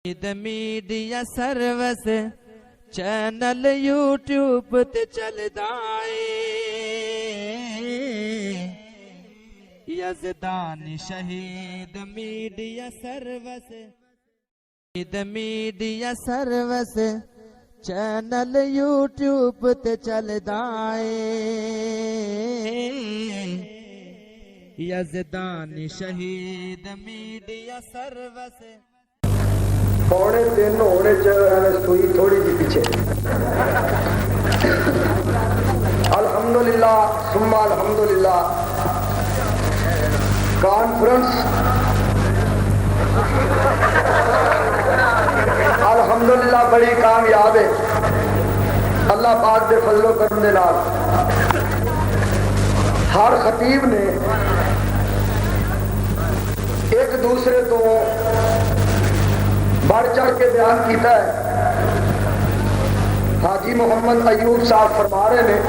Media service channel YouTube تے چلدا اے یزدان شہید میڈیا سروس چینل یوٹیوب تے چلدا اے یزدان شہید میڈیا سروس پونے 3 ہونے چاہیے سوئی تھوڑی جی پیچھے الحمدللہ ثم الحمدللہ کانفرنس الحمدللہ بڑی کامیاب ہے اللہ پاک دے فضل و کرم دے نال ہر خطیب نے ایک دوسرے تو بڑھ چڑھ کے بیان کیتا ہے. حاجی محمد ایوب صاحب فرما رہے ہیں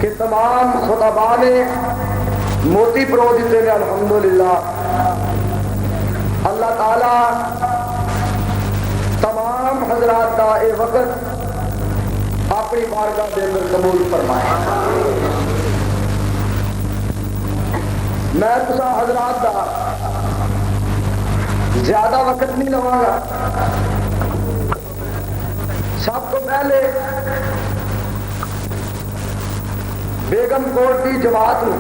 کہ تمام خطباء نے موتی پرو دیتے ہیں الحمدللہ. اللہ تعالی تمام حضرات کا یہ وقت اپنی بارگاہ دے اندر قبول فرمائے. میں تسا حضرات کا زیادہ وقت نہیں لواں گا. سب کو پہلے بیگم کوٹ کی جماعت میں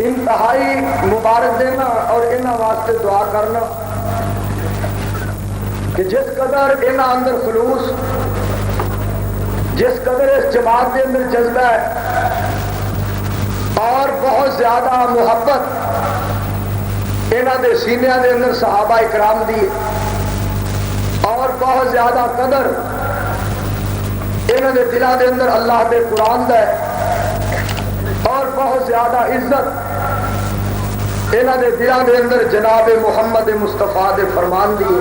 انتہائی مبارک دینا اور انہاں واسطے دعا کرنا کہ جس قدر انہاں اندر خلوص، جس قدر اس جماعت کے اندر جذبہ ہے اور بہت زیادہ محبت انہاں دے سینیاں دے اندر صحابہ اکرام دی اور بہت زیادہ قدر انہاں دے دلاں دے اندر اللہ دے قرآن دا ہے اور بہت زیادہ عزت انہاں دے دلاں دے اندر جناب محمد مصطفیٰ دے فرمان دی.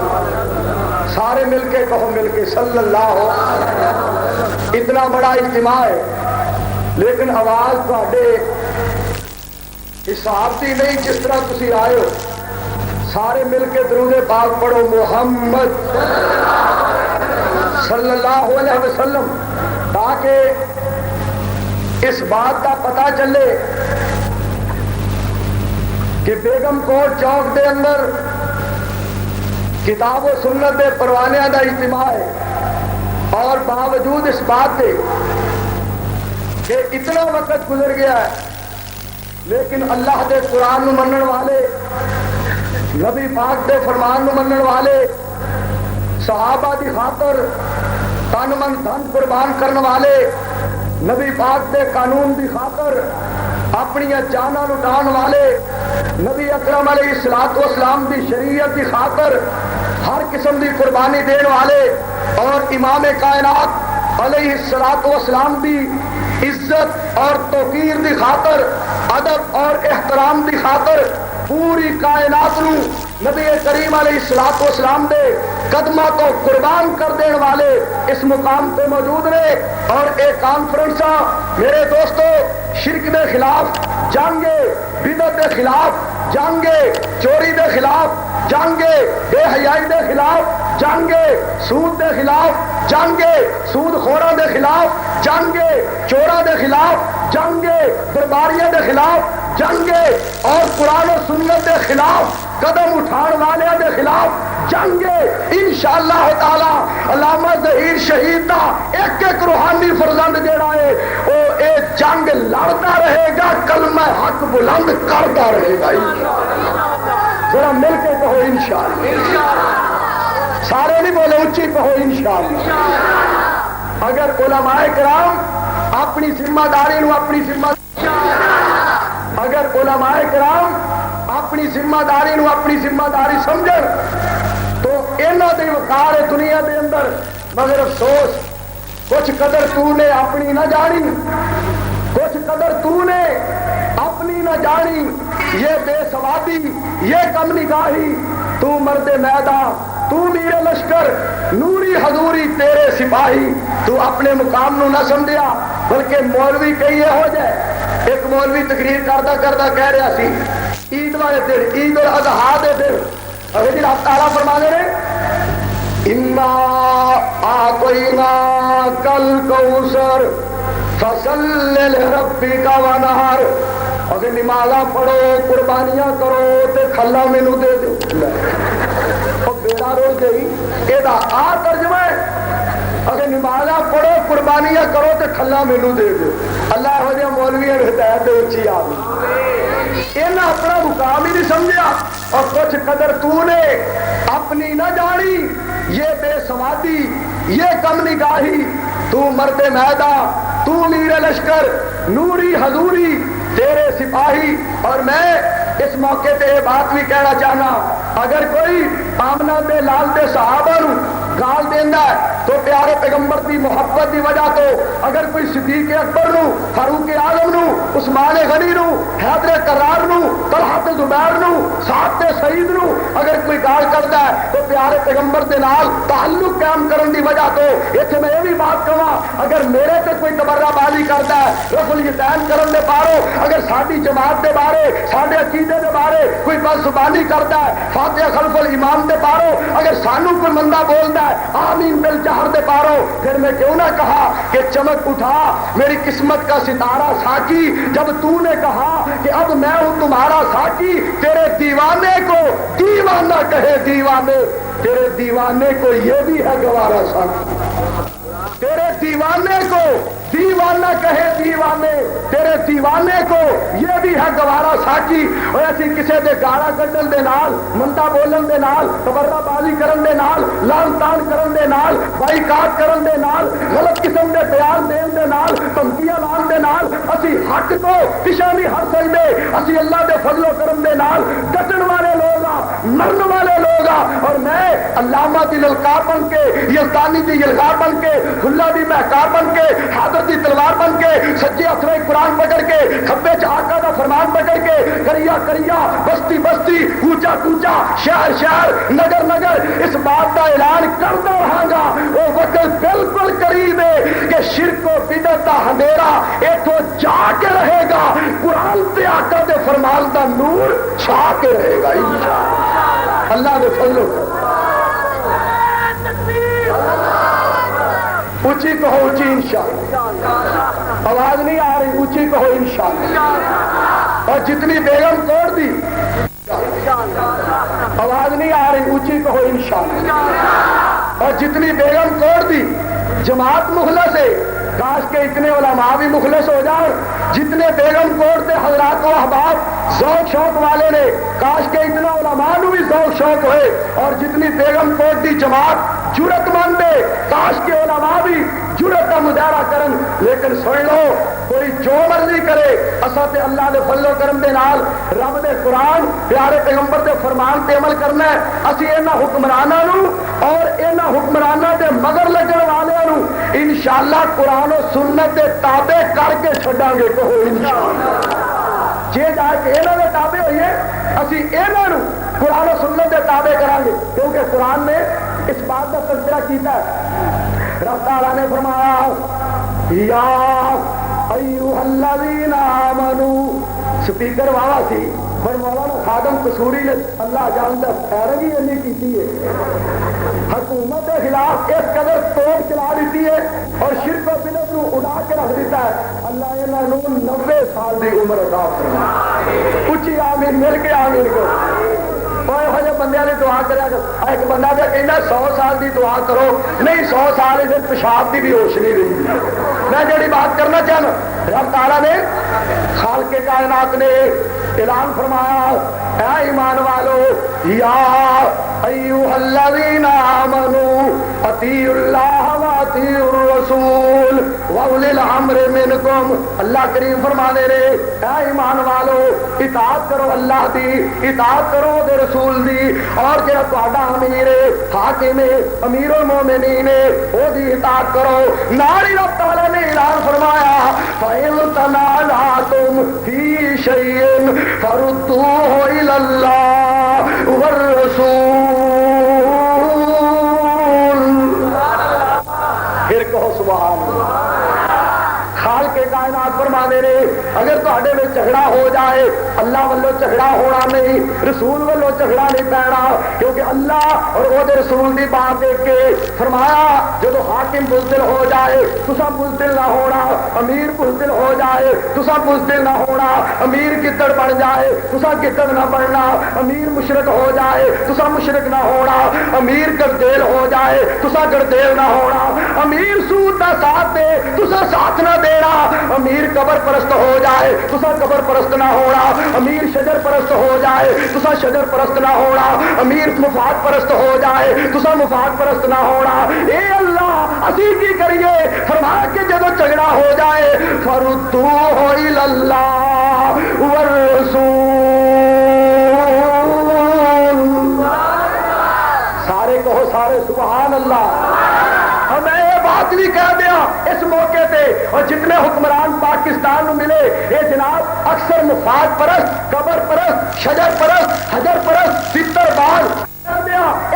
سارے مل کے کہو، مل کے صلی اللہ ہو. اتنا بڑا اجتماع ہے لیکن آواز تہاڈے حساب دی نہیں جس طرح تسی آئے ہو. سارے مل کے درود پاک پڑھو محمد صلی اللہ علیہ وسلم، تاکہ اس بات کا پتہ چلے کہ بیگم کوٹ چوک دے اندر کتاب و سنت دے پروانے دا اجتماع ہے اور باوجود اس بات دے کہ اتنا وقت گزر گیا ہے لیکن اللہ دے قرآن نو منن والے، نبی پاک دے فرمان نو منن والے، صحابہ دی خاطر تن من دھن قربان کرن والے، نبی پاک دے قانون دی خاطر اپنی جاناں لٹان والے، نبی اکرم علیہ الصلوۃ والسلام دی شریعت دی خاطر ہر قسم دی قربانی دین والے اور امام کائنات علیہ الصلوۃ والسلام دی عزت اور توقیر دی خاطر، ادب اور احترام دی خاطر پوری کائنات نو نبی کریم علیہ الصلوۃ والسلام دے قدمہ تو قربان کر دین والے اس مقام پہ موجود نے. اور ایک کانفرنس میرے دوستو شرک دے خلاف جنگے، بدعت دے خلاف جنگے، چوری دے خلاف جنگے، بے حیائی دے خلاف جنگے، سود دے خلاف جنگے، سود خوراں دے خلاف جنگے، چوراں دے خلاف جنگے، درباریاں دے خلاف جنگے اور قرآن و سنت دے خلاف قدم اٹھان والے دے خلاف جنگے. انشاءاللہ تعالی علامہ ظہیر شہید دا ایک ایک روحانی فرزند جڑا ہے وہ اے جنگ لڑتا رہے گا، کلمہ حق بلند کرتا رہے گا. ذرا مل کے کہو انشاءاللہ. سارے نہیں بولے، اونچی کہو انشاءاللہ. اگر علماء کرام اپنی ذمہ داری نو اپنی ذمہ اگر علماء کرام اپنی ذمہ داری نو اپنی ذمہ داری سمجھن تو انہاں دی وقار ہے دنیا دے اندر. مگر افسوس کچھ قدر تو نے اپنی نہ جانی، کچھ قدر تو نے اپنی نہ جانی. یہ بے سوادی، یہ کم نگاہی، تو مرد میدان، تو میرے لشکر، نوری حضوری تیرے سپاہی. تو اپنے مقام نو نہ سمجھیا بلکہ مولوی کئی ہو جائے. ایک مولوی تقریر کردہ کہہ رہا سی عید والے دن عید الاضحیٰ دے دن اور جی اللہ تعالیٰ فرما دے رہے اِنَّا أَعْطَيْنَاكَ الْكَوْثَرَ فَصَلِّ لِرَبِّكَ وَانْحَرْ اگر نمازاں پڑھو قربانیاں کرو تے کھلا مینوں دے دو او بیڑا روڑ گئی یہ آ ترجمہ ہے اگر نمازاں پڑھو قربانیاں کرو تے کھلا مینوں دے دو اللہ ہو جائے مولویاں ہدایت دے اچھی آمین انہاں اپنا مقام ہی نہیں سمجھا اور کچھ قدر تو نے اپنی نہ جانی یہ بے سوادی یہ کم نگاہی تو مرد میدان تو میر لشکر نوری حضوری تیرے سپاہی اور میں اس موقع پہ یہ بات بھی کہنا چاہنا اگر کوئی آمنہ دے لال دے صحابہ نو گال دینا ہے تو پیارے پیغمبر کی محبت کی وجہ تو اگر کوئی صدیق اکبر نو فاروق اعظم نو عثمان غنی نو حیدر کرار نو طلحہ زبیر نو سعد سعید نو اگر کوئی گال کرتا ہے تو پیارے پیغمبر دے نال تعلق قائم کرن دی وجہ تو اتنے میں یہ بھی بات کہاں اگر میرے تے کوئی تبرہ بازی کرتا ہے رفع الیدین کرن دے پارو اگر ساری جماعت دے بارے سارے عقیدے دے بارے کوئی بد زبانی کرتا ہے فاتحہ خلف الامام دے پارو اگر سانو کوئی مندہ بولتا ہے آمین بالجہر دے پارو پھر میں کیوں نہ کہا کہ چمک اٹھا میری قسمت کا ستارہ ساکی جب تو نے کہا کہ اب میں ہوں تمہارا ساکی تیرے دیوانے کو دیوانہ کہے دیوانے تیرے دیوانے کو یہ بھی ہے گوارا ساکی تیرے دیوانے کو دیوانہ کہے دیوانے تیرے دیوانے کو یہ بھی ہے گوارا ساکی اور ایسی کسے دے گاڑا کڈن دے نال منتا بولن دے نال تبرہ بازی کرن دے نال لان تان کرن دے نال بائیکاٹ کرن دے نال غلط قسم دے بیان دین دے نال دھمکیاں لان دے نال اسی حق کو پیچھے نہیں ہٹ سکدے اسی اللہ دے فضل و کرم دے نال ڈٹن والے لوگ مرن والے لوگ اور میں علامہ دی للکار بن کے یزدانی دی یلغار بن کے اللہ دی مہکار بن کے حاضر دی تلوار بن کے سجے ہتھوں قرآن پکڑ کے کھبے چ آقا دا فرمان پکڑ کے کریا کریا بستی بستی کوچا کوچا شہر شہر نگر نگر اس بات کا اعلان کرتا رہا گا وہ وقت بالکل قریب ہے کہ شرک و بدعت دا اندھیرا ایتھوں جا کے رہے گا قرآن تے آقا دے فرمان دا نور چھا کے رہے گا انشاءاللہ اللہ دے فضل و اونچی کہو اونچی انشاءاللہ آواز نہیں آ رہی اونچی کہو انشاءاللہ اور جتنی بیگم کوڑ دی آواز نہیں آ رہی اونچی کہو انشاءاللہ اور جتنی بیگم کوڑ دی جماعت مخلص ہے کاش کے اتنے علماء بھی مخلص ہو جائیں جتنے بیگم کوٹ کے حضرات و احباب ذوق شوق والے نے کاش کے اتنا علماء نو بھی ذوق شوق ہوئے اور جتنی بیگم کوٹ دی جماعت جرت مند ہے کاش کے علماء بھی جرت کا مظاہرہ کرن لیکن سن لو کوئی جو مرضی کرے اساں تے اللہ دے فضل و کرم دے نال رب دے قرآن پیارے پیغمبر دے فرمان تے عمل کرنا ہے اسی انہاں حکمراناں نو اور انہاں حکمراناں دے مگر لگن والیاں نو انشاءاللہ قرآن و سنت دے تابع کر کے چھڈاں گے کہو انشاءاللہ جے جا کے انہاں دے تابع ہوئیے اسی انہاں نو قرآن و سنت دے تابع کران گے کیونکہ قرآن نے اس بات کا تذکرہ کیتا ہے رب تعالیٰ نے فرمایا یا ایوہ الذین آمنوا سپیکر والا سی پر مولانا خادم قصوری نے اللہ جانتا خیرنگ ہی نہیں کیتی ہے حکومت کے خلاف اس قدر توپ چلا دیتی ہے اور شرک و بدعت کو اڑا کے رکھ دیتا ہے اللہ انہوں نے 90 سال کی عمر عطا فرمائے اونچی آمین مل کے آمین کو بندے نے دعا کریا ایک بندہ پہ کہنا 100 سال کی دعا کرو نہیں 100 سال پیشاب کی بھی ہوش نہیں رہی میں جڑی بات کرنا چاہنا رب تعالیٰ نے خالق کائنات نے اعلان فرمایا اے ایمان والو یا ایوہ الذین آمنوا اطیعوا اللہ و اطیعوا الرسول واولی الامر منکم اللہ کریم فرمانے رہے اے ایمان والو اطاعت کرو اللہ دی اطاعت کرو دے رسول دی اور جڑا تہاڈا امیر ہے حاکم ہے امیر المومنین ہے او دی اطاعت کرو نال رب تعالیٰ نے اعلان فرمایا فَإِن تَنَازَعْتُمْ فِي شَيْءٍ فَرُدُّوهُ إِلَى اللَّهِ وَالرَّسُولِ پھر کہو سبحان اللہ خالق کائنات فرمانے نے اگر تو تھوڑے میں جھگڑا ہو جائے اللہ والوں جھگڑا ہونا نہیں, رسول والوں جھگڑا نہیں پینا, کیونکہ اللہ اور وہ رسول دی بات دیکھ کے فرمایا جب حاکم بزدل ہو جائے تسا بزدل نہ ہونا, امیر بزدل ہو جائے تسا بزدل نہ ہونا, امیر گدڑ بن جائے تسا گدڑ نہ بننا, امیر مشرک ہو جائے تسا مشرک نہ ہونا, امیر گردیل ہو جائے تسا گردیل نہ ہونا, امیر سود کا ساتھ دے تسا ساتھ نہ دینا, امیر قبر پرست ہو جائے تسا قبر پرست نہ ہونا, امیر شجر پرست ہو جائے تسا شجر پرست نہ ہونا, امیر مفاد پرست ہو جائے تسا مفاد پرست نہ ہونا. اے اللہ اسی کی کریے, فرمایا کہ جب جھگڑا ہو جائے فردوہ الی اللہ والرسول, سارے کہو سارے سبحان اللہ. میں یہ بات بھی کہہ دیا اس موقع پہ, اور جتنے حکمران پاکستان میں ملے یہ جناب اکثر مفاد پرست, قبر پرست, شجر پرست, حجر پرست, تتر باز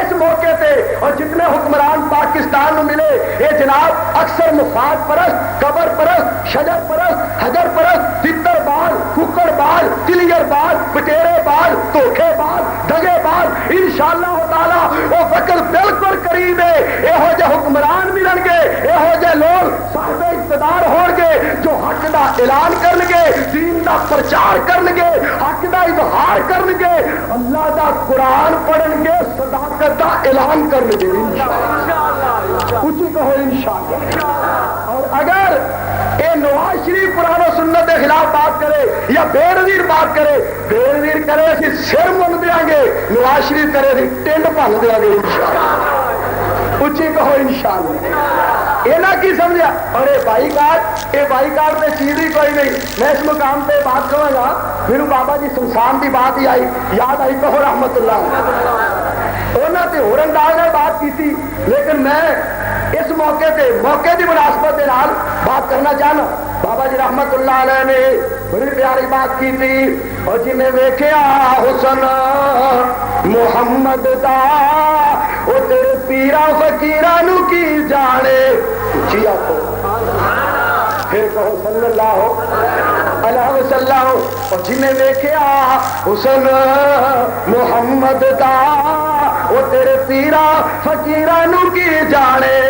اس موقع پہ, اور جتنے حکمران پاکستان میں ملے یہ جناب اکثر مفاد پرست, قبر پرست, شجر پرست, حجر پرست, تتر باز, ککڑ باز, تلیر باز, پٹیرے باز, دھوکھے باز, دگے باز, انشاءاللہ تعالی وہ وقت بالکل قریب ہے. یہو جے حکمران ملن گے, یہو جے لوگ صاحب اقتدار ہون گے جو حق دا اعلان کرن گے, دین دا پرچار کرن گے, حق دا اظہار کرن گے, اللہ دا قرآن پڑھن گے, صداقت دا اعلان کرن گے انشاءاللہ. اونچی کہو انشاءاللہ. اور اگر اے نواز شریف قرآن و سنت کے خلاف بات کرے یا بے نظیر بات کرے, بے نظیر کرے اسی سر من دیا گے, نواز شریف کرے اسی ٹینڈ بھن دیا گے انشاءاللہ. اونچی کہو انشاءاللہ. یہ نہ کی سمجھا, اور یہ بائی کارڈ میں چیز ہی کوئی نہیں. میں اس مقام پہ بات کروں گا, پھر بابا جی سمسان کی بات ہی آئی, یاد آئی, کہو رحمت اللہ. انہوں نے ہور انداز میں بات کی تھی, لیکن میں اس موقع کی مناسبت کے نال بات کرنا چاہنا. بابا جی رحمت اللہ علیہ نے بڑی پیاری بات کی تھی, اور جنہیں ویکھیا حسن محمد دا وہ تیرے پیرا فقیرانو کی جانے. جی آپ پھر کہو صلی اللہ علیہ وسلم. اور جنہیں ویکھیا حسن محمد دا وہ تیرے پیرا فقیرانو کی جانے,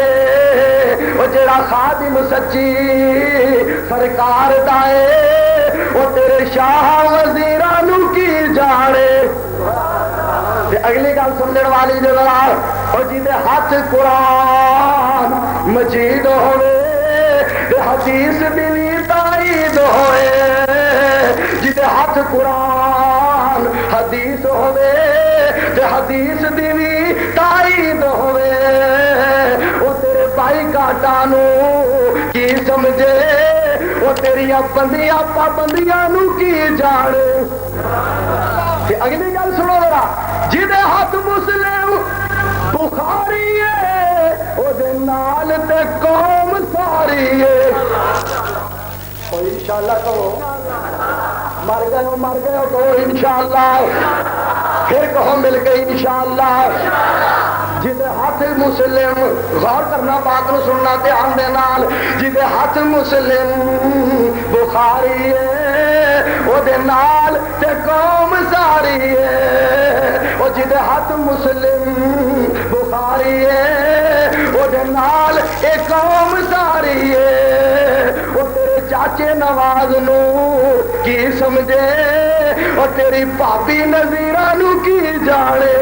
وہ جڑا خادم سچی سرکار دائے وہ تیرے شاہ وزیرانو کی جانے. اگلی گل سمجھن والی جو ذرا, اور جیدے ہاتھ قرآن مجید ہوئے حدیث بھی تائید ہوئے, جیدے ہاتھ قرآن حدیث ہوئے حدیث دی تائید ہوئے, وہ تیرے بائی کاٹانو کی سمجھے, وہ تیری بندیاں پابندیاں نو کی جانے. اگلی گل سنو ذرا, جہدے ہاتھ مسلم بخاری ہے وہ دے نال تے قوم ساری ہے. انشاءاللہ کہو مر گئے کہو انشاءاللہ. پھر کہو مل گئی انشاءاللہ. جہدے ہاتھ مسلم, غور کرنا بات نو سننا دھیان دے نال, جہدے ہاتھ مسلم بخاری ہے وہ دے نال تے قوم ساری ہے, وہ جہدے ہاتھ مسلم بخاری ہے وہ دے نال اے قوم ساری ہے. وہ تیرے چاچے نواز نو کی سمجھے, اور تیری بھابی نظیرانو کی جانے.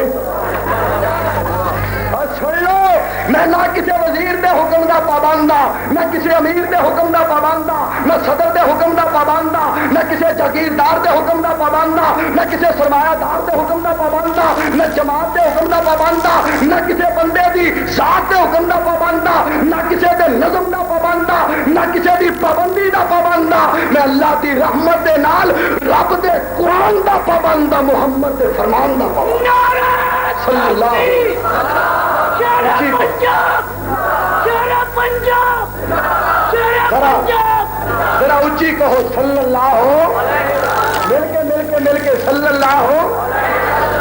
میں نہ کسی وزیر دے حکم دا پابند ہاں, نہ کسی امیر دے حکم دا پابند ہاں, نہ صدر دے حکم دا پابند ہاں, نہ کسی جاگیردار دے حکم دا پابند ہاں, نہ کسی سرمایہ دار دے حکم دا پابند ہاں, نہ جماعت دے حکم دا پابند ہاں, نہ کسی بندے دی ذات دے حکم دا پابند ہاں, نہ کسی دے نظم دا پابند ہاں, نہ کسی دی پابندی دا پابند ہاں. میں اللہ دی رحمت دے نال رب دے قرآن دا پابند ہاں, محمد دے فرمان دا پابند صلی اللہ علیہ وسلم. ذرا اونچی کہو صلی اللہ ہو, مل کے صلی اللہ ہو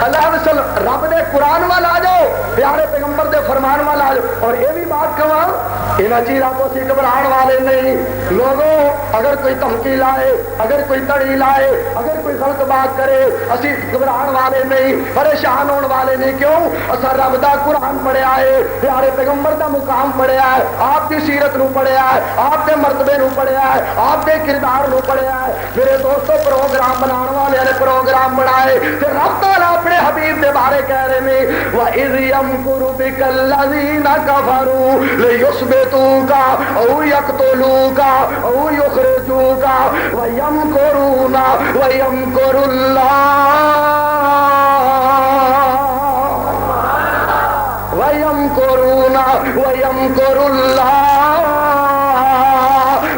علیہ وسلم. اصل رب دے قرآن وال آ جاؤ، پیارے پیغمبر دے فرمان وال آ جاؤ. اور یہ بھی بات کہاں انہاں چیزاں تو اسی گھبراہن والے نہیں. لوگوں اگر کوئی دھمکی لائے، اگر کوئی تڑی لائے، اگر کوئی غلط بات کرے، اسی گھبراہن والے نہیں، پریشان ہونے والے نہیں. کیوں؟ اصل رب دا قرآن پڑھیا ہے، پیارے پیغمبر دا مقام پڑھیا ہے، آپ دی سیرت نو پڑھیا ہے، آپ دے مرتبے نو پڑھیا ہے، آپ دے کردار نو پڑھیا ہے. میرے دوستو پروگرام بنانے والے نے پروگرام بنائے تے رب تعالیٰ اپنے حبیب دے بارے کہہ رہے نے وَإِذْ يَمْكُرُ بِكَ الَّذِينَ كَفَرُوا لِيُثْبِتُوكَ أَوْ يَقْتُلُوكَ أَوْ يُخْرِجُوكَ وَيَمْكُرُونَ وَيَمْكُرُ اللَّهُ وَيَمْكُرُونَ وَيَمْكُرُ اللَّهُ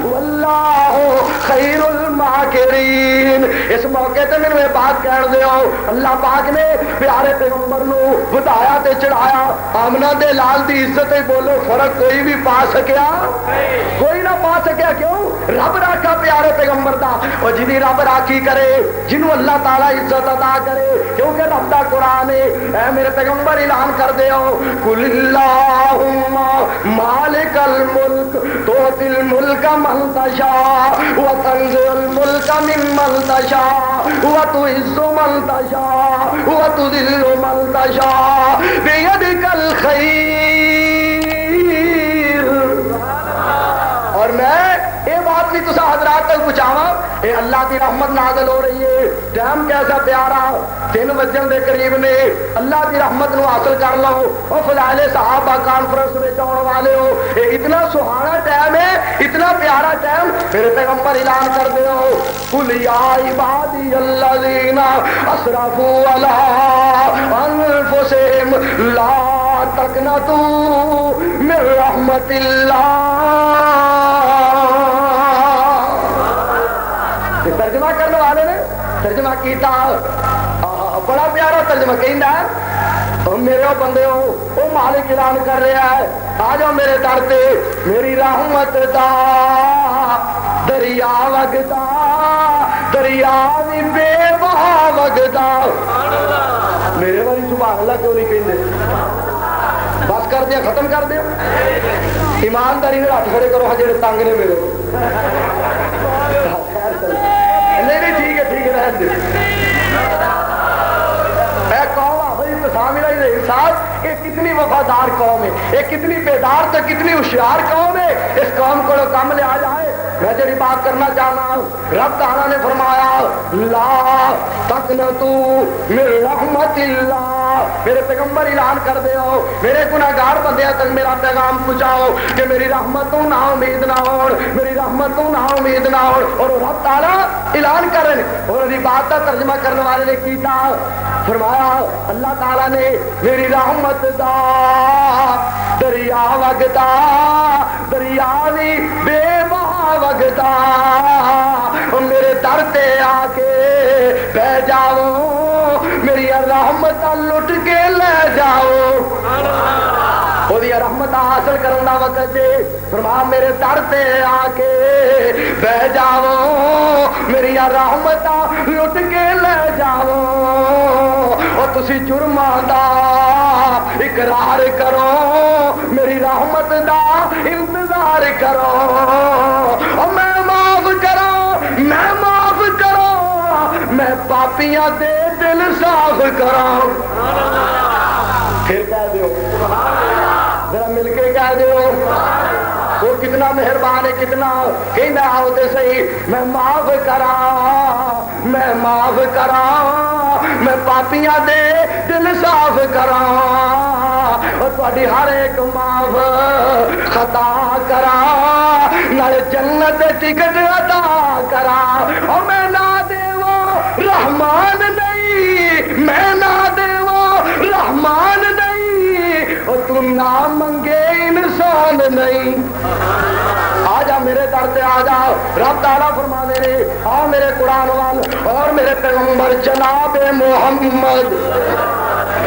وَاللَّهُ خَيْرُ الْمَاكِرِينَ. اس موقع تے میں بات کہہ دیو اللہ پاک نے پیارے پیغمبر نو بتایا تے چڑھایا. آمنہ دے لال دی عزت بولو فرق کوئی بھی پا سکیا؟ کوئی نہ پا سکیا. کیوں؟ رب راکھا پیارے پیغمبر دا. اور جنی رب راکھی کرے، جنوں اللہ تعالیٰ عزت عطا کرے، کیونکہ رب دا قرآن ہے. اے میرے پیغمبر اعلان کر دیو قل اللہم مالک الملک تؤتی الملک من تشاء وتنزع الملک ممن تشاء وتعز من تشاء وتذل من تشاء بیدک الخیر. اور میں یہ بات بھی تسا حضرات تک پہنچاواں، اے اللہ کی رحمت نازل ہو رہی ہے. ٹائم کیسا پیارا، 3 بجن دے قریب نے. اللہ کی رحمت نو حاصل کر لو. اور فضائل صحابہ کانفرنس میں آنے والے ہو، یہ اتنا سہانا ٹائم ہے، اتنا پیارا ٹائم. میرے پیغمبر اعلان کر دیو قل یا عبادی الذین اسرفوا علی انفسہم لا تقنطوا من رحمت اللہ. ترجمہ کرنے والے نے ترجمہ کیتا، بڑا پیارا ترجمہ کہندا ہے میرے بندے ہو وہ مالک اعلان کر رہا ہے آ جاؤ میرے در تے، میری رحمت دا دریا وگدا، دریا بھی بے بہا وگدا. میرے والی سبحان اللہ کیوں نہیں کہندے؟ بس کر دیا، ختم کر دیا. ایمانداری نے ہاتھ کھڑے کرو جڑے تنگ نے میرے. نہیں ٹھیک ہے رہن دے. اے قوم صاحب یہ کتنی وفادار قوم ہے، یہ کتنی بیدار تو کتنی ہوشیار قوم ہے. اس قوم کو کم لیا جائے. میں جڑی بات کرنا چاہنا ہوں، رب تعالیٰ نے فرمایا لا تقنطوا من رحمت اللہ. میرے پیغمبر اعلان کر دیو میرے گناہگار بندیاں تک میرا پیغام پہنچاؤ کہ میری رحمت تو نا امید نہ ہو، میری رحمت تو نا امید نہ ہو. اور رب تعالیٰ اعلان کر رہے ہیں. اور یہ بات کا ترجمہ کرنے والے نے کیتا، فرمایا اللہ تعالیٰ نے میری رحمت دا دریا وگدا، دریا بھی بے بہا وگدا. میرے در تے آ کے بہ جاؤ، میری رحمت لٹ کے لے جاؤ. رحمت حاصل کرنا وقت فرما میرے در تے آ کے بہ جاؤ، میری رحمت لٹ کے لے جاؤ. اور تسی جرماں دا اقرار کرو، میری رحمت دا انتظار کرو. اور میں معاف کرو، میں معاف کرو، میں پاپیاں دے دل صاف کرو. پھر کہہ دیو ذرا مل کے کہہ دیو وہ کتنا مہربان ہے، کتنا کہنا ہوتے صحیح. میں معاف کرا، میں معاف کرا، میں پاپیاں دے دل صاف کرا. اور تھوڑی ہر ایک معاف خطا کرا، نال جنت ٹکٹ عطا کرا. اور میں نہ دے وہ رحمان نہیں، میں نہ دے وہ رحمان نہیں، اور تم نہ منگے انسان نہیں. آجا میرے در سے آجا. رب تعالیٰ فرما دے رہے آ میرے قرآن وال اور میرے پیغمبر جناب محمد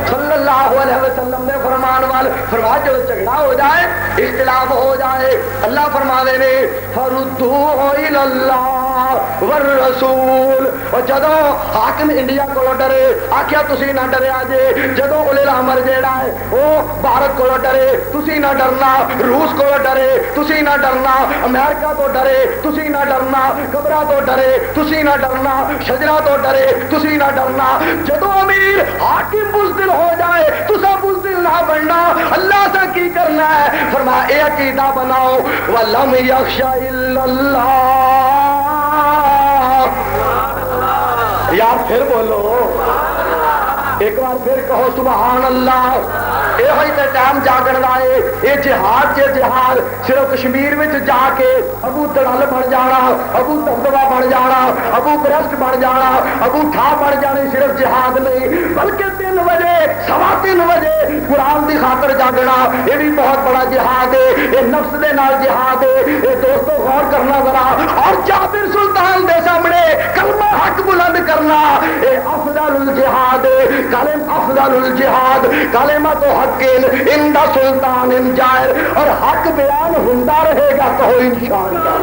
صلی اللہ علیہ وسلم نے فرمان وال فرما جو جھگڑا ہو جائے، اختلاف ہو جائے، اللہ فرما دے رہے فردوہ الی اللہ والرسول. اور جدو حاکم انڈیا کو ڈرے آخیا تسی نہ ڈریا جے. جدو اولے الامر جیڑا ہے وہ بھارت کو ڈرے تسی نہ ڈرنا. روس کو ڈرے تسی نہ ڈرنا. امریکہ تو ڈرے تسی نہ ڈرنا. قبرہ تو ڈرے تسی نہ ڈرنا. شجرا تو ڈرے تسی نہ ڈرنا. جدو امیر حاکم بزدل ہو جائے تسا بزدل نہ بننا. اللہ سے کی کرنا ہے؟ فرمایا اے عقیدہ بناؤ وَلَمْ يَخْشَ إِلَّا اللَّهِ. یار پھر بولو ایک بار پھر کہو سبحان اللہ. یہ ٹائم جاگن کا ہے. یہ جہاد سے جہاد صرف کشمیر میں جا کے ابو دڑل بن جانا, ابو دبدبا بن جانا, ابو برسٹ بن جانا, ابو ٹھا بن جانی صرف جہاد نہیں, بلکہ 3 بجے 3:15 بجے قرآن کی خاطر جاگنا یہ بھی بہت بڑا جہاد ہے. یہ نفس دے نال جہاد ہے. یہ دوستو غور کرنا ذرا. اور جابر سلطان دے سامنے کلمہ حق بلند کرنا یہ افضل الجہاد ہے. کلم افضل الجہاد کلمہ تو حق عند سلطان جائر. اور حق بیان ہوندا رہے گا کہو انشاءاللہ.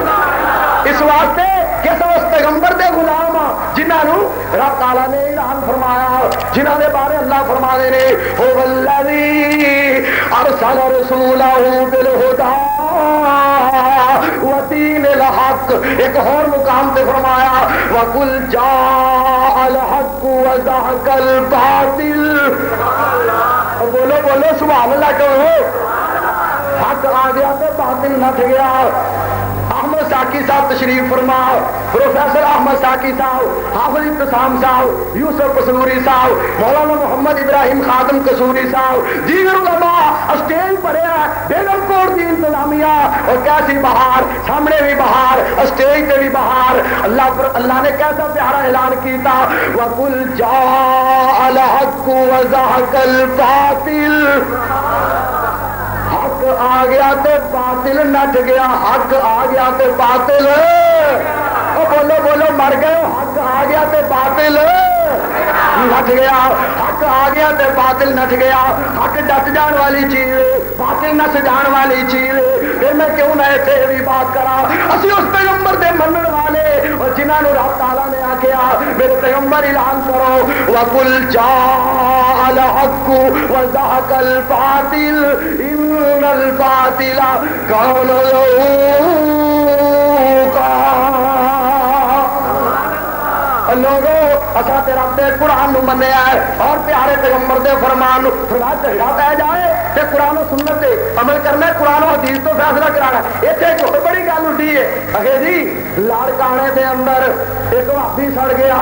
اس واسطے کہ اس پیغمبر دے غلام جنہاں نو رب تعالیٰ نے اعلان فرمایا, جنہاں دے بارے اللہ فرمانے نے هو الذی ارسل رسولہ بالہدی ودین الحق. ایک اور مقام پہ فرمایا وقل جاء الحق وزهق الباطل. بولو بولو سبحان اللہ کہو. حق آ گیا تو باطل نٹ گیا. احمد ساکی صاحب تشریف فرما, پروفیسر احمد ساکی صاحب, حافظ ابتسام صاحب, یوسف قصوری صاحب, مولانا محمد ابراہیم خادم قصوری صاحب, دیگر علماء اسٹیج پر ہے. بیگم کوٹ دی انتظامیہ اور کیسی بہار, سامنے بھی بہار, اسٹیج پہ بھی بہار. اللہ نے کیسا پیارا اعلان کیتا وَقُلْ جَاءَ الْحَقُّ وَزَهَقَ الْبَاطِلُ. حق آ گیا تو باطل نٹ گیا. حق آ گیا تو باطل بولو بولو مر گئے. حق آ گیا تو باطل نٹ گیا. حق آ گیا تو باطل نٹ گیا. حق ڈٹ جان والی چیز ہے, باطل نس جان والی چیز ہے. پھر میں کیوں نہ ایسے بھی بات کرا. اسی اس پیغمبر دے منن والے اور جنہاں نو رب تعالیٰ نے آکھیا میرے پیغمبر اعلان کرو وَقُلْ جَاءَ الْحَقُّ وَزَهَقَ الْبَاطِلُ إِنَّ الْبَاطِلَ كَانَ زَهُوقًا. لوگوں اصا تیرا تے قرآن نو منیا ہے اور پیارے پیغمبر دے فرمان نو جھگڑا پہ جائے تے قرآن و سنت تے عمل کرنا ہے, قرآن و حدیث تو فیصلہ کرانا. اتنے ایک اور بڑی گل اٹھی ہے اگے جی لاڑکانے دے اندر ایک بھابی سڑ گیا.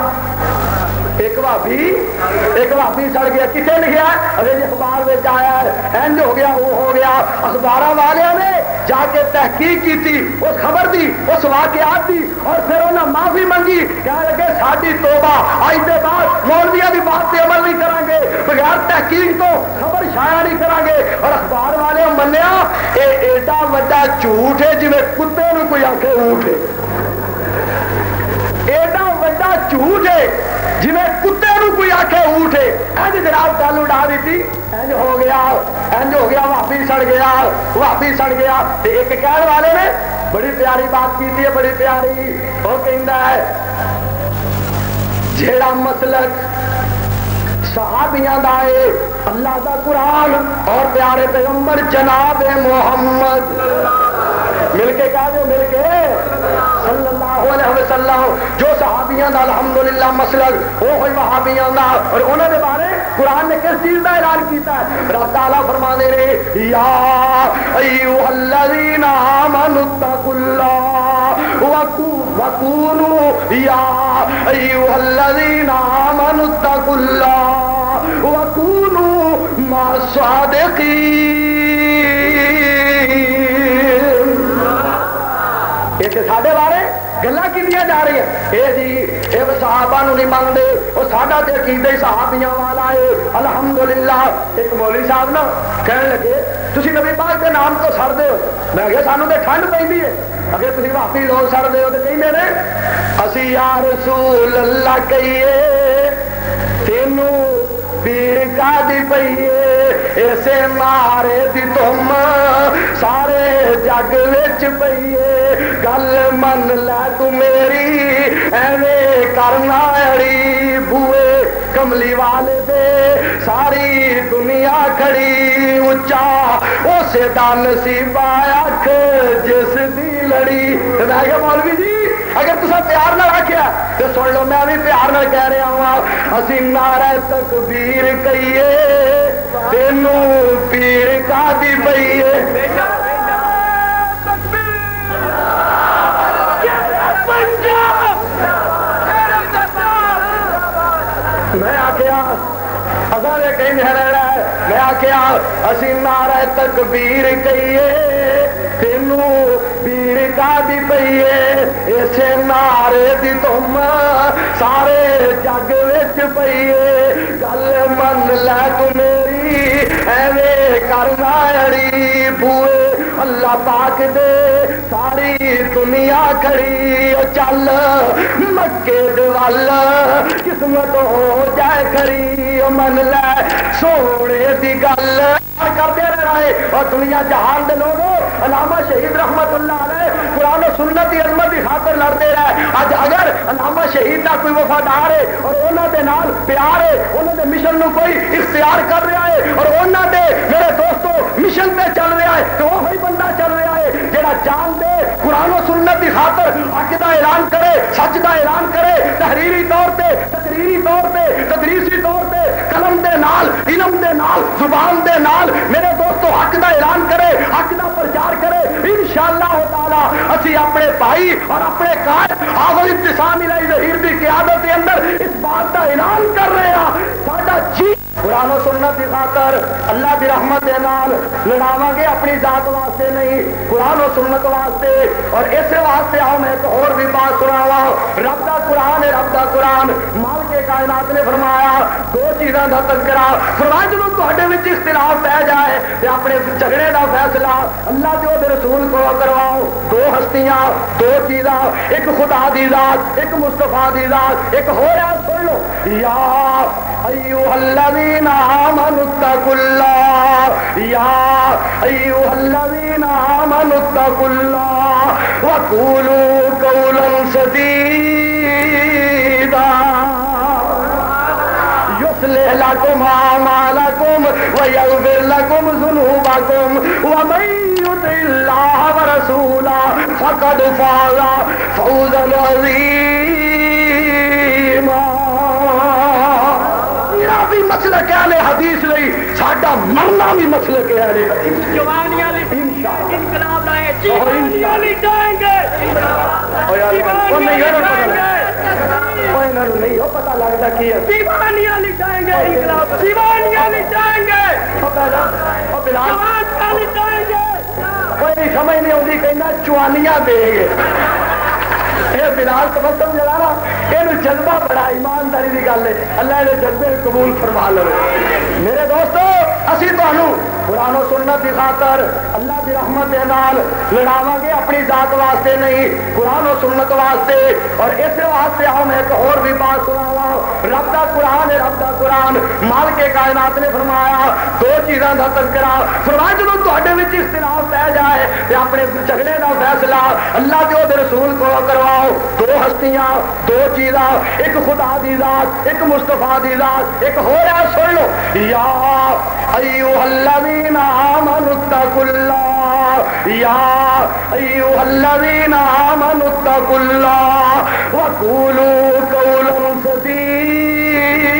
ایک بھابی سڑ گیا. کتنے لکھا ہے ارے جی اخبار میں آیا ہے اینج ہو گیا وہ ہو گیا. اخبار والوں نے جا کے تحقیق کی تھی, اس خبر دی, اس واقعات دی, اور پھر انہوں نے معافی منگی. کہنے لگے ساری توبہ آج کے بعد مولویوں کی بات سے عمل نہیں کریں گے, بغیر تحقیق تو خبر شائع نہیں کریں گے. اور اخبار والے منیا یہ ایڈا وڈا جھوٹ ہے جی کتے نو کوئی آنکھیں اونٹ ہے. ایڈا وڈا جھوٹ ہے جی کتے نو کوئی آنکھیں اونٹ ہے. اینج جناب گل اڑا دیتی, اینج ہو گیا واپی سڑ گیا. ایک کہنے والے نے بڑی پیاری بات کی ہے, بڑی پیاری. وہ کہندا ہے جیڑا مسلک صحابیاں دا ہے اللہ دا قرآن اور پیارے پیغمبر جناب محمد مل کے کہہ دو مل کے صلی اللہ علیہ وسلم جو صحابیاں دا الحمدللہ مسلک وہ ہوئی وہابیاں دا. اور انہوں نے بارے قرآن نے کس چیز کا اعلان کیتا ہے؟ رب تعالیٰ فرمانے نے یا ایھا الذین آمنوا اتقوا اللہ وکونوا یا ایھا الذین آمنوا اتقوا اللہ وکونوا مع الصادقین. یہ ساڈے بارے گلا کی جا رہی ہیں. اے جی اے صحابہ نو نہیں مانتے, وہ ساڈا تے عقیدہ صحابیاں والا ہے الحمدللہ. ایک مولوی صاحب نا کہنے لگے تسی نبی پاک کے نام تو سڑتے ہو. میں کہ سانو تے ٹھنڈ پیندی ہے. اگر تسی واپی لوگ سڑتے ہو تو کہندے نے اسی یا رسول اللہ کہیے تینوں پیر کا دی پئیے اسے نعرے دی تم سارے جگ وچ پئیے گل من لے تو میری ایویں کرنا اڑی بوئے کملی والے دے ساری دنیا کھڑی اچا اسے دا نصیب اکھ جس دی لڑی۔ میں کہ مولوی جی اگر تسا پیار نہ رکھیا تو سن لو میں بھی پیار نہ کہہ رہا ہوں اسی نعرہ تکبیر کہیے تینوں پیر کا دی پئیے میں آخیا اصل کہیں رہنا ہے میں آخیا اسی نعرہ تکبیر کہیے تینوں پیر کا دی پئیے اسے نعرے دی تم سارے جگ وچ پئیے گل من لے تو میری ایویں کرنا اڑی بوئے اللہ پاک دے ساری دنیا کھڑی چل مکے دے ول قسمت ہو جائے کھڑی من لے سونے دی گل کرتے رہے اور دنیا جہان دے لوگوں علامہ شہید رحمت اللہ علیہ قرآن و سنت کی عظمت کی خاطر لڑتے رہے اج اگر علامہ شہید کا کوئی وفادار ہے اور انہوں دے نال پیار ہے انہوں دے مشن نو کوئی اختیار کر رہا ہے اور انہوں دے میرے دوستوں مشن پہ چل رہا ہے تو وہی بندہ چل رہا ہے جہاں جان دے قرآن و سنت کی خاطر حق دا اعلان کرے سچ دا اعلان کرے تحریری طور پہ تقریری طور پہ تدریسی طور پہ قلم دے نال علم دے نال زبان دے نال میرے دوستوں حق دا اعلان کرے حق دا پرچار کرے انشاءاللہ تعالی اسی اپنے بھائی اور اپنے قائد حافظ ابتسام الہی ظہیر کی قیادت کے اندر اس بات کا اعلان کر رہے ہیں ساڈا جی قرآن و سنت کی خاطر اللہ کی رحمت کے نال لڑاواں گے اپنی ذات واسطے نہیں قرآن و سنت واسطے اور اس واسطے آؤ میں ایک اور بھی بات سناواں رب دا قرآن ہے رب دا قرآن مالک کائنات نے فرمایا دو چیزاں دا تذکرہ فرمایا جب تہاڈے وچ اختلاف پہ جائے تے اپنے جھگڑے دا فیصلہ اللہ دے رسول کو کرواؤ دو ہستیاں دو چیزاں ایک خدا دی ذات ایک مصطفیٰ دی ذات ایک ہو رہا سن لو یا ایھا الذین آمنوا اتقوا اللہ یا ایھا الذین آمنوا اتقوا اللہ وقولوا قولا سدیدا يصلح لكم أعمالكم ويغفر لكم ذنوبكم ومن يطع الله ورسوله فقد فاز فوزا عظيما۔ میرا بھی مسلک اہل حدیث نہیں ساڈا مرنا بھی مسلک اہل حدیث جوانی والی انقلاب لائے جیوانی والی جائیں گے نہیں ہو پتا لگتا کی دیوانی والی جائیں گے انقلاب دیوانی والی جائیں گے جوان والی جائیں گے کوئی سمجھ نہیں آتی کہنا چوانیاں دیں گے یہ بلال تبسم جلانا یہ جذبہ بڑا ایمانداری کی گل ہے اللہ نے جذبے قبول فرما لو میرے دوستو اسی تمہوں قرآن و سنت کی خاطر اللہ کی رحمت کے نال لڑاواں گے اپنی ذات واسطے نہیں قرآن و سنت واسطے اور اس واسطے آؤ میں ایک اور بھی بات سناواں رب دا قرآن ہے رب دا قرآن مالک کائنات نے فرمایا دو چیزاں دا تذکرہ فرمایا جب تہاڈے وچ اختلاف پہ جائے تے اپنے جھگڑے دا فیصلہ اللہ دے رسول کو کرواؤ دو ہستیاں دو چیزاں ایک خدا دی ذات ایک مصطفیٰ دی ذات ایک ہو رہا سن لو یا ایھا الذین آمنوا اتقوا اللہ یا ایھا الذین آمنوا اتقوا اللہ وقولوا قولا سدیدا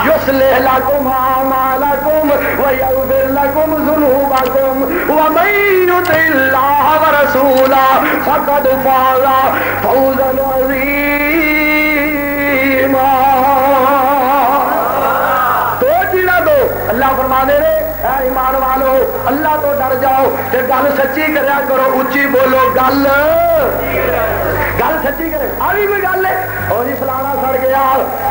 يصلح لكم أعمالكم ويغفر لكم ذنوبكم ومن يطع الله ورسوله فقد فاز فوزا عظيما۔ دو چیزاں دو اللہ فرما دے رہے اے ایمان والو اللہ تو ڈر جاؤ تے گل سچی کریا کرو اچھی بولو گل سچی کرے آئی کوئی گل ہے اور جی فلانا سڑ گیا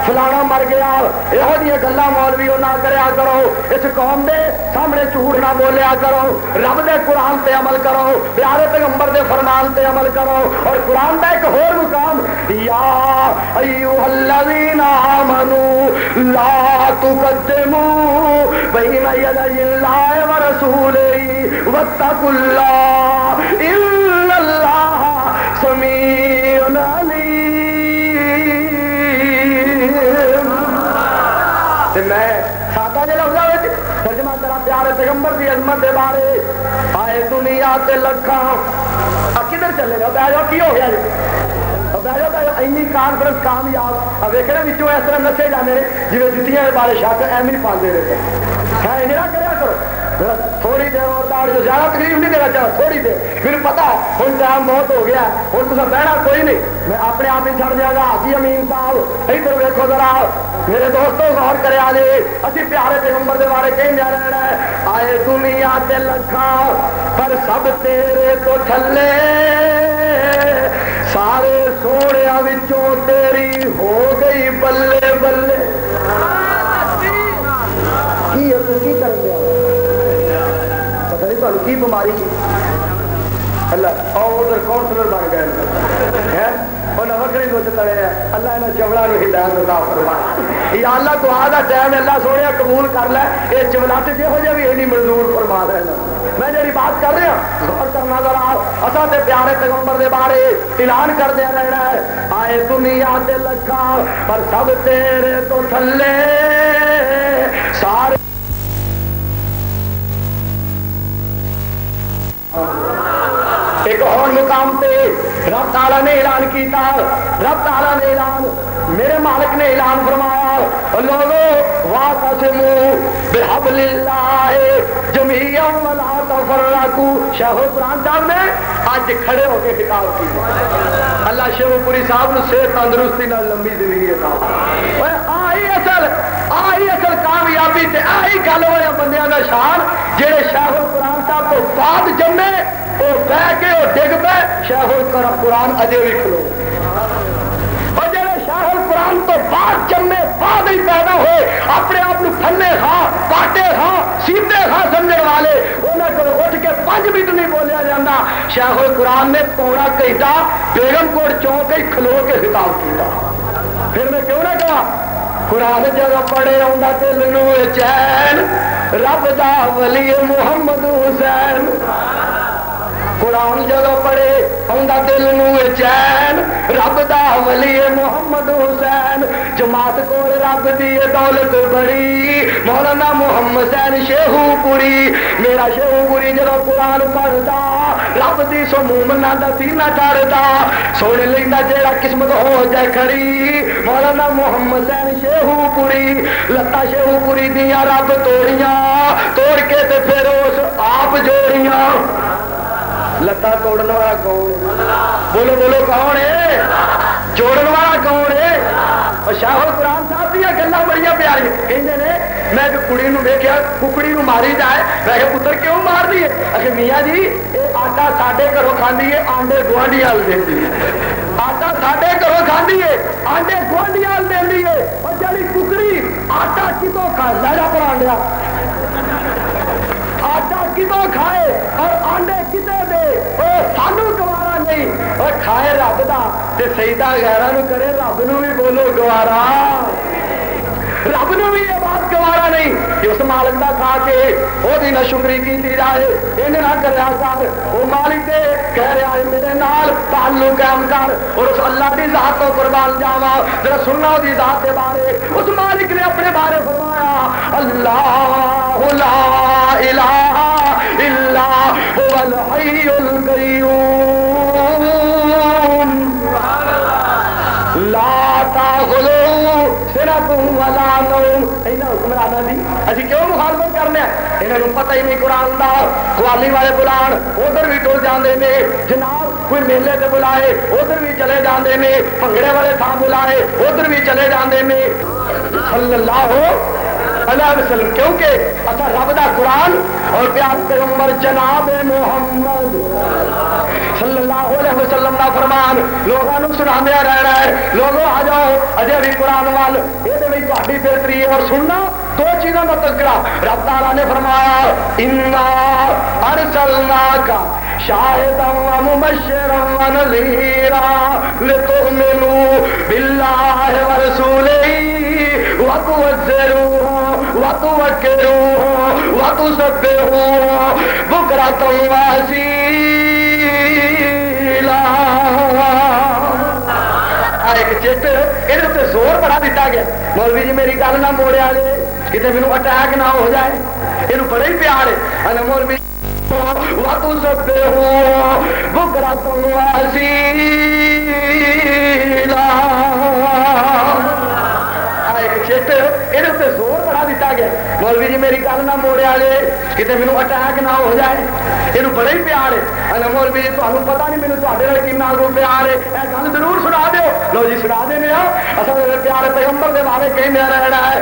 فلانا مر گیا یہو جی گلا مولوی نہ کریا کرو اس قوم دے سامنے جھوٹ نہ بولیا کرو رب دے قرآن تے عمل کرو پیارے پیغمبر دے فرمان تے عمل کرو اور قرآن دا ایک اور مقام یا ایھا الذین آمنوا لا تقدموا بین یدی اللہ ورسولہ واتقوا اللہ ان اللہ سمیع علیم۔ میں سادہ جہاں لفظ ترجمہ کرا پیارے پیغمبر کی عظمت کے بارے آئے دنیا تے لکھاں کدھر چلے گا بہ جاؤ کی ہو گیا جی بہ جاؤ اینی کانفرنس کامیاب اب ویکھے نا بچوں اس طرح نسے جانے جی جتیاں کے بارے شک ایویں پاندے رہتے ہے یہ نہ کریا کرو تھوڑی دیر اور داڑ جو زیادہ تکلیف نہیں دینا چاہتا تھوڑی دیر میرے پتا ہے ہوں ٹائم بہت ہو گیا ہوں تو بہنا کوئی نہیں میں اپنے آپ ہی چھڑ دیا گا حاجی امین صاحب ادھر ویکھو ذرا میرے دوستوں غور کرے آجے اسی پیارے پیغمبر دے بارے کہیں جا رہے ہیں آئے دنیا تے لکھاں پر سب تیرے تو تھلے سارے سوڑیاں وچوں تیری ہو گئی بلے بلے کی کر دیا پتہ نہیں تمہیں کی بیماری اللہ اور ادھر کونسلر بن گئے انہیں وکری دوست تڑے ہیں اللہ انہیں چمڑا نو ہدایت عطا فرمائے یا اللہ دعا دا ٹائم اللہ سونے قبول کر لے یہ چملات جہو جہ بھی نہیں منظور فرما رہے ہیں میں جی بات کر رہا غور کرنا ذرا اصل تے پیارے پیغمبر دے بارے اعلان کر دیا رہنا ہے آئے دنیا تے لکھاں پر سب تیرے تو تھلے سارے ایک اور مقام پہ رب تعالیٰ نے اعلان کیتا رب تعالیٰ نے اعلان میرے مالک نے اعلان فرمایا لوگو واعتصموا بحبل اللہ جميعا ولا تفرقوا شیخ القرآن صاحب نے آج کھڑے ہو کے خطاب کیا اللہ شیخ پوری صاحب نے صحت تندرستی نہ لمبی زندگی عطا آئی اصل کامیابی تے آئی گل والے بندیاں دا شان جہے شیخ القرآن صاحب تو بعد جمے وہ بہ کے وہ ڈگ پہ شیخ القرآن اجے بھی کھلو اور جہے شیخ القرآن تو بعد جمے بعد ہی پیدا ہوئے اپنے آپ کو پھلے ہاں پاٹے ہاں سیدھے ہاں سمجھنے والے انہوں کو اٹھ کے 5 منٹ نہیں بولیا جاتا شیخ القرآن نے پونا گھنٹہ بیگم کوٹ چوک کھلو کے خطاب کیا پھر میں کیوں نہ کہا قرآن جگہ پڑھے آؤں دل نو چین رب دا ولی محمد حسین قرآن جگہ پڑھے آؤں دل نو چین رب دا ولی محمد حسین جماعت کو رب دی دولت بڑی مولانا محمد حسین شیخو پوری میرا شیخو پوری جب قرآن پڑھتا رب دی سمومنا دا سینہ چڑھتا سونے لینا جیڑا قسمت ہو جائے کھڑی مولانا محمد حسین شیخو پوری لتا شیخو پوری دیا رب توڑیاں توڑ کے تے پھر اس آپ جوڑیاں لتا توڑنے والا کون ہے بولو بولو کون ہے جوڑن والا کون ہے اور شاہ القرآن صاحب دیا گلا بڑی پیاری کہتے ہیں میں کڑی نو ویکھیا ککڑی نو ماری جائے میں کہ پتر کیوں مار دیے اچھا میاں جی یہ آٹا ساڈے گھروں کھاندی ہے آنڈے گوانڈی وال دیندی ہے آٹا ساڈے گھروں کھاندی ہے آنڈے گوانڈی وال دیندی ہے اور جڑی ککڑی آٹا کتوں کھا لے جا پر آنڈیا آٹا کتوں کھائے اور آنڈے کتے دے سانو گوارا نہیں اور کھائے رب دا تے سجدہ غیراں نو کرے رب نو بھی بولو گوارا رب نو بھی یہ بات گوارا نہیں کہ اس مالک دا کھا کے وہ دی نہ شکری کیتی جائے ان نہ کریا کر وہ مالک دے کہہ رہا ہے میرے نال تعلق قائم کر اور اس اللہ دی ذات تو قربان جاواں ذرا سننا دی ذات دے بارے اس مالک نے اپنے بارے فرمایا اللہ لا الہ الا هو الحي القيوم لا تاخذه سنة ولا نوم انہاں حکمراناں دی اسی کیوں مخالفت کرنے ہیں انہاں نوں پتہ ہی نہیں قرآن دا قوالی والے بلان ادھر بھی ٹر جاندے نے جناب کوئی میلے تے بلائے ادھر بھی چلے جاندے نے بھنگڑے والے تھان بلائے ادھر بھی چلے جاندے نے صلی اللہ علیہ وسلم کیونکہ اصل رب دا قرآن اور پیارے پیغمبر جناب محمد صلی اللہ علیہ وسلم دا فرمان لوگوں کو سناندیا رہنا ہے لوگوں آ جاؤ اجے بھی قرآن وال یہ تہاڈی بہتری ہے اور سننا دو چیزوں کا تذکرہ رب تعالیٰ نے فرمایا انا ارسلناک شاہدا ومبشرا ونذیرا لتؤمنوا باللہ ورسولہ وتوزروه وتوكروه وتسبحوه بكرة وأصيلا. ایک چٹ یہ زور بڑا دیتا گیا. مولوی جی میری گل نہ موڑیا جے کتنے مینو اٹیک نہ ہو جائے. یہ بڑے ہی پیار ہے. مولوی وَتُسَبِّحُوهُ بُكْرَةً وَأَصِيلًا. ایک چٹ یہ زور بڑا دیتا گیا. مولوی جی میری گل نہ موڑیا جے کتنے مینو اٹیک نہ ہو جائے. یہ بڑے ہی پیار ہے. مولوی جی تمہیں پتا نہیں مینو تے کن کو پیار ہے. یہ گل ضرور سنا دیو. لو جی سنا دینے اصل پیارے پیغمبر کے بارے کہیں رہنا ہے.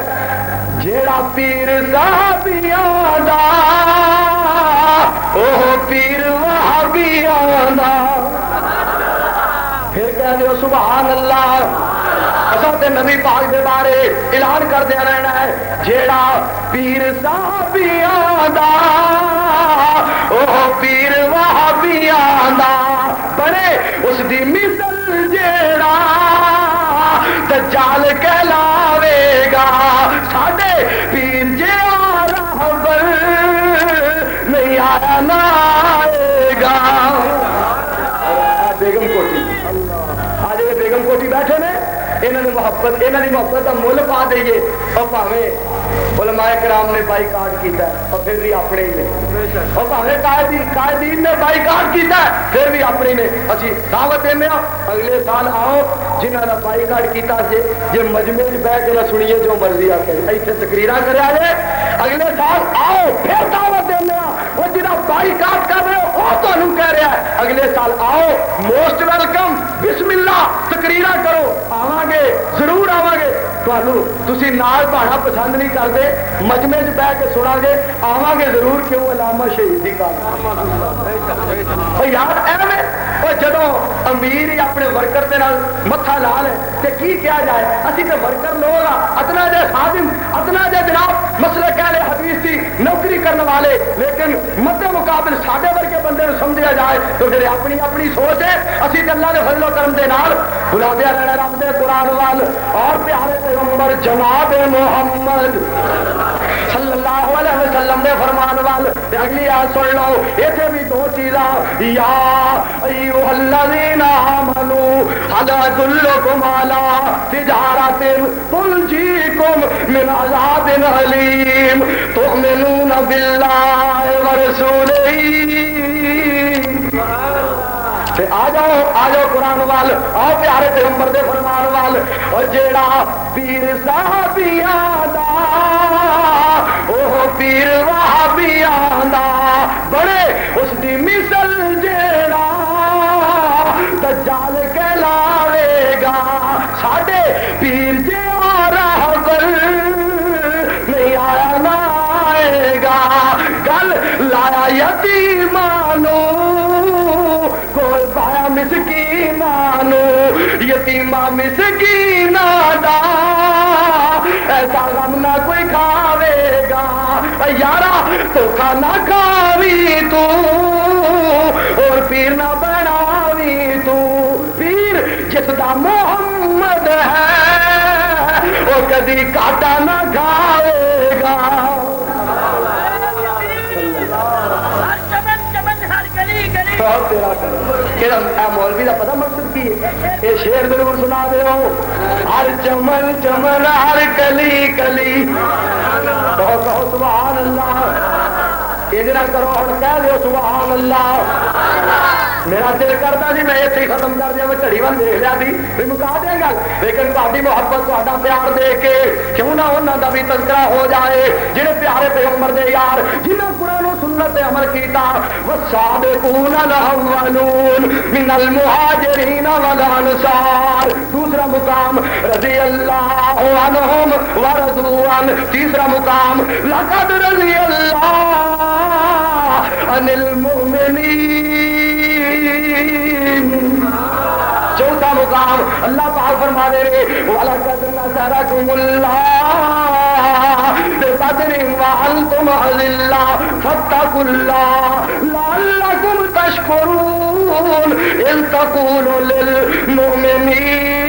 جیڑا پیر صحابیاں دا اوہ پیر وہابیاں دا. پھر کہہ دیو سبحان اللہ. اصل تے نبی پاک دے بارے اعلان کر دیا رہنا ہے. جیڑا پیر صحابیاں دا اوہ پیر وہابیاں دا بڑے اس دی مثل جیڑا دجال کہلاوے گا. ساڈے پیر جے راہبر نہیں آیا نہ آئے گا. بیگم کوٹی آج یہ بیگم کوٹی بیٹھے نے انہوں نے محبت کا مل پا دئیے. اور پاویں علماء کرام نے بائیکاٹ کیتا ہے اور پھر بھی اپنے ہی نے. اور پاویں قائدین نے بائیکاٹ کیتا ہے پھر بھی اپنے نے. اسی دعوت دینے اگلے سال آؤ جنہوں نے بائیکاٹ کیتا سے جی مجمع بہ کے نہ سنیے جو مرضی آ کے اتنے تقریر کرے. اگلے سال آؤ پھر دعوت دینے. وہ جنہیں بائیکاٹ کر رہے ہو وہ تمہیں کہہ رہا ہے اگلے سال آؤ موسٹ ویلکم بسم اللہ تقریر کرو. آواں گے ضرور آواں گے. تسی نال پڑھنا پسند نہیں کرتے مجمع بہ کے سنا گے. آواں گے ضرور. کیوں علامہ شہیدی کا یار ایویں جدو امیر ہی اپنے ورکر کے متھا لا لے تو کی کیا جائے. اسی تو ورکر لوگ اتنا جے خادم اتنا جے جناب مسئلہ کہہ لے حدیث کی نوکری کرنے والے لیکن مد مقابل ساڈے ورگے بندے کو سمجھا جائے تو پھر اپنی اپنی سوچ ہے. اسی اللہ کے فضل و کرم دے نال بلا دیا رہنا رب دے قرآن وال اور پیارے پیغمبر جناب محمد صلی اللہ علیہ وسلم دے فرمان وال. اگلی آیت سن لو. ایتھے بھی دو چیزاں. یا ایھا الذین آمنوا هل ادلکم علی تجارۃ تنجیکم من عذاب علیم تؤمنون باللہ ورسولہ. آ جاؤ قرآن وال. آؤ پیارے پیغمبر دے فرمان وال. اور جیڑا پیر صحابیاں دا اوہ پیر وہابیاں دا بڑے اس دی مثل جیڑا دجال کہلاوے گا. ساڈے پیر جے راہبر نہیں آیا نہ آئے گا. گل لایا یتیمانو کوئی پایا مسکینانو یتیمہ مسکینہ دا ایسا غم نہ کوئی کھاوے گا. یارا تو کھانا کھاوی تو اور پیر نہ بناوی تو. پیر جس دا محمد ہے وہ کدی کاٹا نہ کھاوے گا. مولوی کا پتا مقصد کی ہے. یہ شیر ضرور سنا دے. ہر چمن چمن ہر کلی کلی کہو سبحان اللہ. یہ کرو ہوں کہہ دو سبحان اللہ. میرا دل کرتا جی میں اتنے ختم کر دیا. میں گھڑی وال دیکھ لیا تھی بھی مکا دیں گا لیکن تاری محبت تا پیار دیکھ کے کیوں نہ انہوں کا بھی تذکرہ ہو جائے جہے پیارے پیغمبر دے یار جنہیں قرآن و سنت پہ عمل کیتا. والسابقون الاولون من المہاجرین والانصار. دوسرا مقام رضی اللہ عنہم ورضوا عنہ. تیسرا مقام لقد رضی اللہ عن المؤمنین. چوتھا مقام اللہ پاک فرما دے رہے وَلَقَدْ نَصَرَكُمُ اللَّهُ بِبَدْرٍ وَأَنْتُمْ أَذِلَّةٌ فَاتَّقُوا اللَّهَ لَعَلَّكُمْ تَشْكُرُونَ إِذْ تَقُولُ لِلْمُؤْمِنِينَ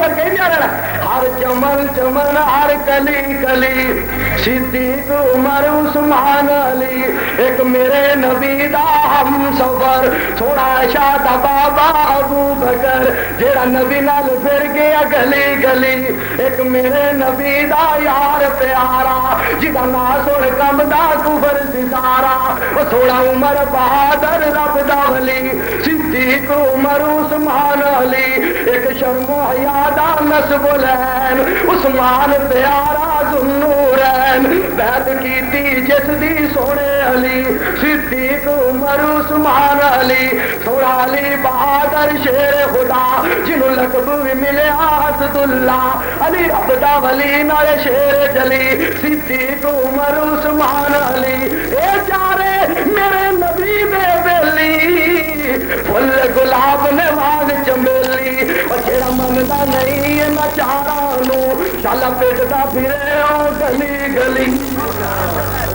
بکر کہیں جا رہا ہے ہر چمن چمن ہر کلی کلی صدیق عمر عثمان علی ایک میرے نبی دا ہم سفر تھوڑا شاد بابا ابو بکر جیڑا نبی نال پھر گیا گلی گلی ایک میرے نبی دا یار پیارا جدا نا سن کم دا کفر ستارا وہ تھوڑا عمر بہادر رب دا ولی صدیق عمر عثمان علی ایک شرم و حیا دا نسب العین عثمان پیارا ذوالنورین بیعت کیتی جس دی سونے علی صدیق عمر عثمان علی تھوڑا علی بہادر شیر خدا جنہوں لقب بھی ملے اسد اللہ علی رب دا ولی نال شیر جلی صدیق عمر عثمان علی اے جارے میرے نبی دے بیلی پھل گلاب نے واگ چمیلی اور جیڑا مندا نہیں ہے نچارا نو شالا پیٹدا پھرے او گلی گلی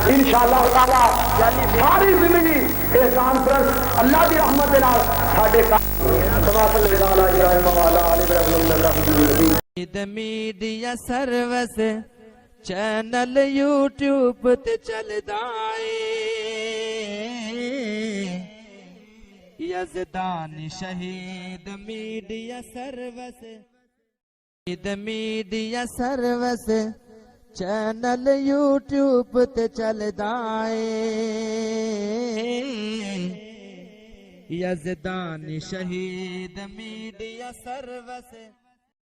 انشاءاللہ تعالی ساری زندگی احسان پرست اللہ دی رحمت دے نال ساڈے میڈیا سروس چینل یوٹیوب تے چلدا اے یزدان شہید media service media service channel YouTube تے چلدا اے یزدان شہید میڈیا سروس